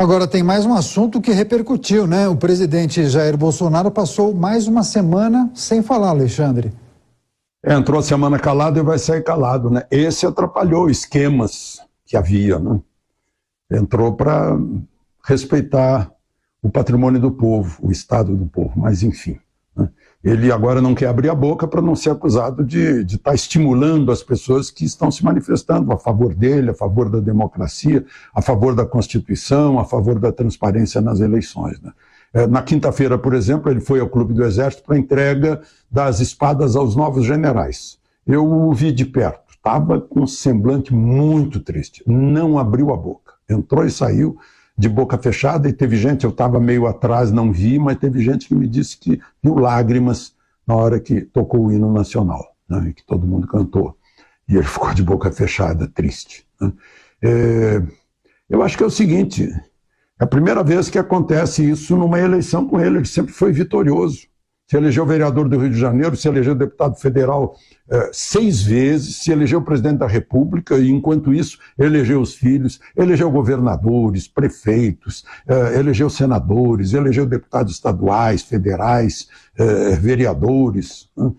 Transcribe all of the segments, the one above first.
Agora tem mais um assunto que repercutiu, né? O presidente Jair Bolsonaro passou mais uma semana sem falar, Alexandre. Entrou a semana calado e vai sair calado, né? Esse atrapalhou esquemas que havia, né? Entrou para respeitar o patrimônio do povo, o estado do povo, mas enfim, né? Ele agora não quer abrir a boca para não ser acusado de estar estimulando as pessoas que estão se manifestando a favor dele, a favor da democracia, a favor da Constituição, a favor da transparência nas eleições, né? Na quinta-feira, por exemplo, ele foi ao Clube do Exército para a entrega das espadas aos novos generais. Eu o vi de perto, estava com um semblante muito triste, não abriu a boca, entrou e saiu de boca fechada, e teve gente, eu estava meio atrás, não vi, mas teve gente que me disse que viu lágrimas na hora que tocou o hino nacional, né, e que todo mundo cantou, e ele ficou de boca fechada, triste, né. Eu acho que é o seguinte, é a primeira vez que acontece isso numa eleição com ele sempre foi vitorioso. Se elegeu vereador do Rio de Janeiro, se elegeu deputado federal 6 vezes, se elegeu presidente da República, e enquanto isso elegeu os filhos, elegeu governadores, prefeitos, elegeu senadores, elegeu deputados estaduais, federais, vereadores, né?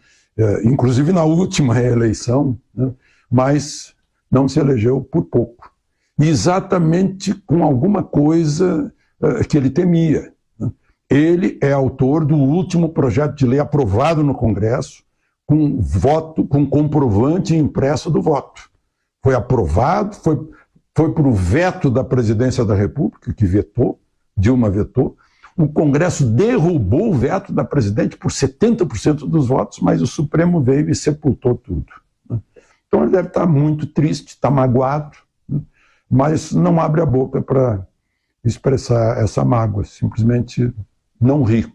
Inclusive na última eleição, né? Mas não se elegeu por pouco. Exatamente com alguma coisa que ele temia. Ele é autor do último projeto de lei aprovado no Congresso, com voto, com comprovante impresso do voto. Foi aprovado, foi para o veto da Presidência da República, que vetou, Dilma vetou. O Congresso derrubou o veto da Presidente por 70% dos votos, mas o Supremo veio e sepultou tudo. Então ele deve estar muito triste, está magoado, mas não abre a boca para expressar essa mágoa, simplesmente não ri,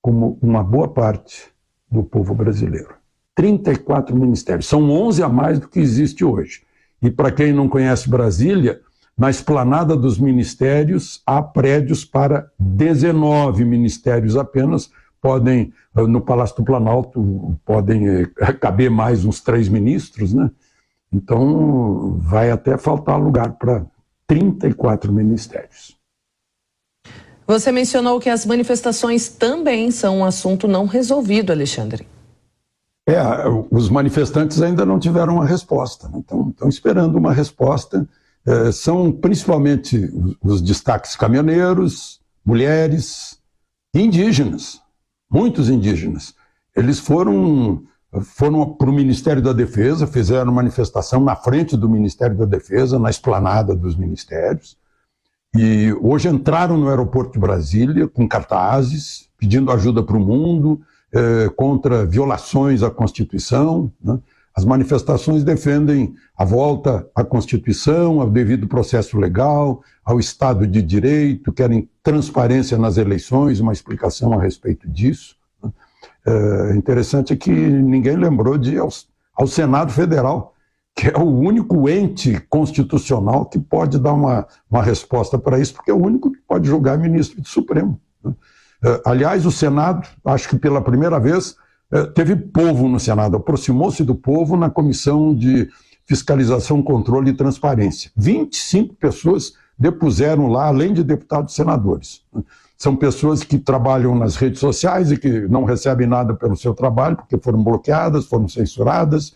como uma boa parte do povo brasileiro. 34 ministérios, são 11 a mais do que existe hoje. E para quem não conhece Brasília, na esplanada dos ministérios há prédios para 19 ministérios apenas, podem, no Palácio do Planalto, podem caber mais uns 3 ministros, né? Então vai até faltar lugar para 34 ministérios. Você mencionou que as manifestações também são um assunto não resolvido, Alexandre. Os manifestantes ainda não tiveram uma resposta, né? Estão esperando uma resposta. São principalmente os destaques caminhoneiros, mulheres, indígenas, muitos indígenas. Eles foram para o Ministério da Defesa, fizeram manifestação na frente do Ministério da Defesa, na esplanada dos ministérios. E hoje entraram no aeroporto de Brasília com cartazes, pedindo ajuda para o mundo, contra violações à Constituição, né? As manifestações defendem a volta à Constituição, ao devido processo legal, ao Estado de Direito, querem transparência nas eleições, uma explicação a respeito disso, né? Interessante é que ninguém lembrou de ir ao Senado Federal, que é o único ente constitucional que pode dar uma resposta para isso, porque é o único que pode julgar ministro do Supremo, né? Aliás, o Senado, acho que pela primeira vez, teve povo no Senado, aproximou-se do povo na Comissão de Fiscalização, Controle e Transparência. 25 pessoas depuseram lá, além de deputados e senadores. São pessoas que trabalham nas redes sociais e que não recebem nada pelo seu trabalho, porque foram bloqueadas, foram censuradas.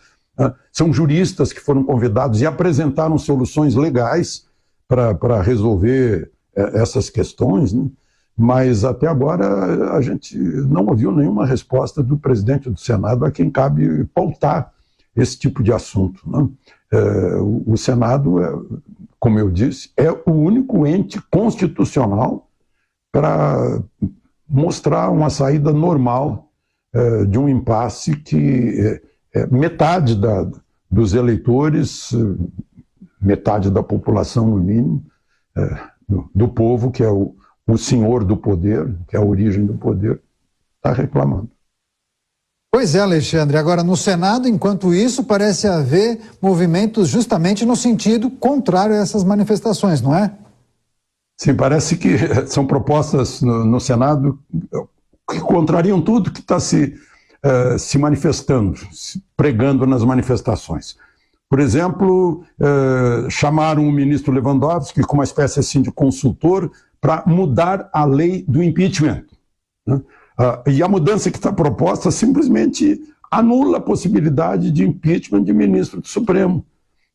São juristas que foram convidados e apresentaram soluções legais para resolver essas questões, né? Mas até agora a gente não ouviu nenhuma resposta do presidente do Senado a quem cabe pautar esse tipo de assunto, né? O Senado, como eu disse, é o único ente constitucional para mostrar uma saída normal de um impasse que metade dos eleitores, metade da população no mínimo, do povo, que é o senhor do poder, que é a origem do poder, está reclamando. Pois é, Alexandre. Agora, no Senado, enquanto isso, parece haver movimentos justamente no sentido contrário a essas manifestações, não é? Sim, parece que são propostas no Senado que contrariam tudo que está se manifestando, se pregando nas manifestações. Por exemplo, chamaram o ministro Lewandowski como uma espécie assim, de consultor para mudar a lei do impeachment, né? E a mudança que está proposta simplesmente anula a possibilidade de impeachment de ministro do Supremo,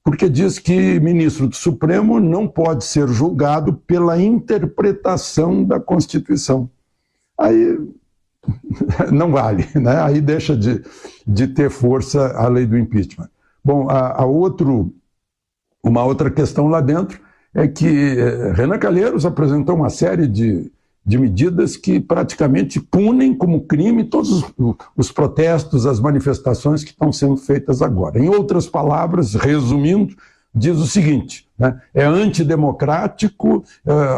porque diz que ministro do Supremo não pode ser julgado pela interpretação da Constituição. Aí não vale, né? Aí deixa de ter força a lei do impeachment. Bom, uma outra questão lá dentro é que Renan Calheiros apresentou uma série de medidas que praticamente punem como crime todos os protestos, as manifestações que estão sendo feitas agora. Em outras palavras, resumindo, diz o seguinte, né, é antidemocrático,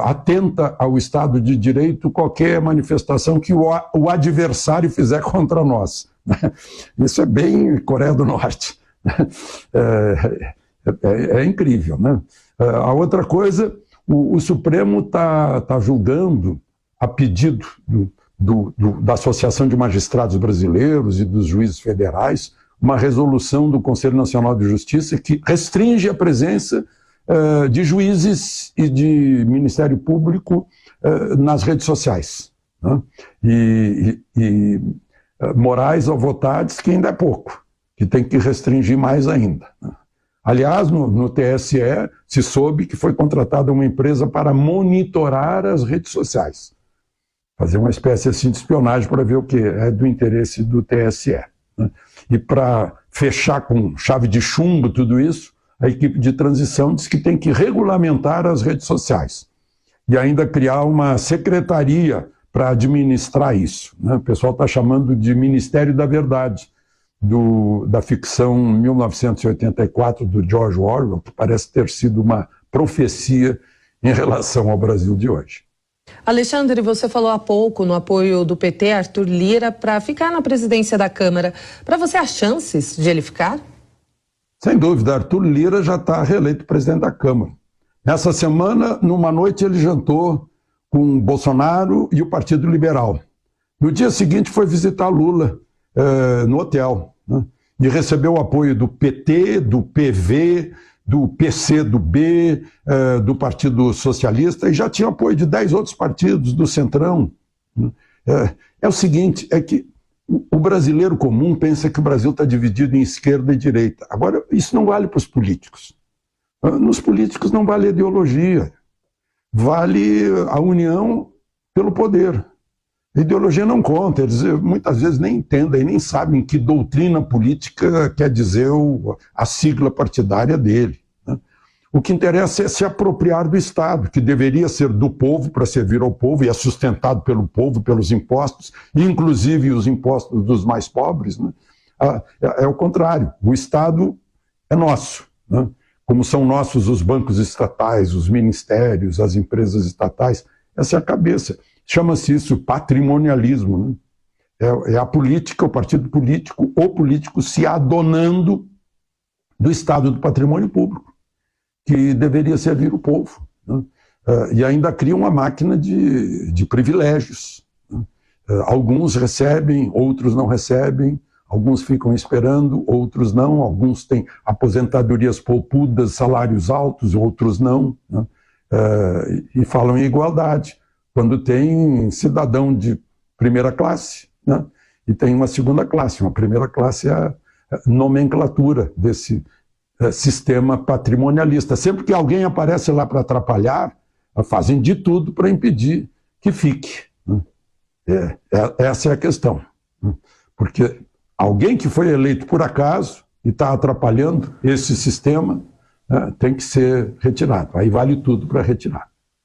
atenta ao Estado de Direito qualquer manifestação que o adversário fizer contra nós. Né? Isso é bem Coreia do Norte. É incrível, né? A outra coisa, o Supremo está julgando, a pedido da Associação de Magistrados Brasileiros e dos juízes federais, uma resolução do Conselho Nacional de Justiça que restringe a presença de juízes e de Ministério Público nas redes sociais, né? E Moraes ao votar diz que ainda é pouco, que tem que restringir mais ainda, né? Aliás, no TSE se soube que foi contratada uma empresa para monitorar as redes sociais, fazer uma espécie assim de espionagem para ver o que é do interesse do TSE, né? E para fechar com chave de chumbo tudo isso, a equipe de transição diz que tem que regulamentar as redes sociais e ainda criar uma secretaria para administrar isso, né? O pessoal está chamando de Ministério da Verdade, da ficção 1984 do George Orwell, que parece ter sido uma profecia em relação ao Brasil de hoje. Alexandre, você falou há pouco no apoio do PT, Arthur Lira, para ficar na presidência da Câmara. Para você, há chances de ele ficar? Sem dúvida, Arthur Lira já está reeleito presidente da Câmara. Nessa semana, numa noite, ele jantou com Bolsonaro e o Partido Liberal. No dia seguinte, foi visitar Lula no hotel, né? E recebeu o apoio do PT, do PV, do PCdoB, do Partido Socialista, e já tinha apoio de 10 outros partidos do Centrão, né? É o seguinte, é que o brasileiro comum pensa que o Brasil está dividido em esquerda e direita. Agora, isso não vale para os políticos. Nos políticos não vale a ideologia, vale a união pelo poder. A ideologia não conta, eles muitas vezes nem entendem, nem sabem que doutrina política quer dizer a sigla partidária dele, né? O que interessa é se apropriar do Estado, que deveria ser do povo para servir ao povo e é sustentado pelo povo, pelos impostos, inclusive os impostos dos mais pobres, né? É o contrário, o Estado é nosso, né? Como são nossos os bancos estatais, os ministérios, as empresas estatais, essa é a cabeça. Chama-se isso patrimonialismo, né? É a política, o partido político, o político se adonando do estado do patrimônio público, que deveria servir o povo, né? E ainda cria uma máquina de privilégios, né? Alguns recebem, outros não recebem, alguns ficam esperando, outros não, alguns têm aposentadorias poupudas, salários altos, outros não, né? E falam em igualdade, quando tem cidadão de primeira classe, né? E tem uma segunda classe. Uma primeira classe é a nomenclatura desse sistema patrimonialista. Sempre que alguém aparece lá para atrapalhar, fazem de tudo para impedir que fique, né? Essa é a questão, né? Porque alguém que foi eleito por acaso e está atrapalhando esse sistema, né, tem que ser retirado. Aí vale tudo para retirar.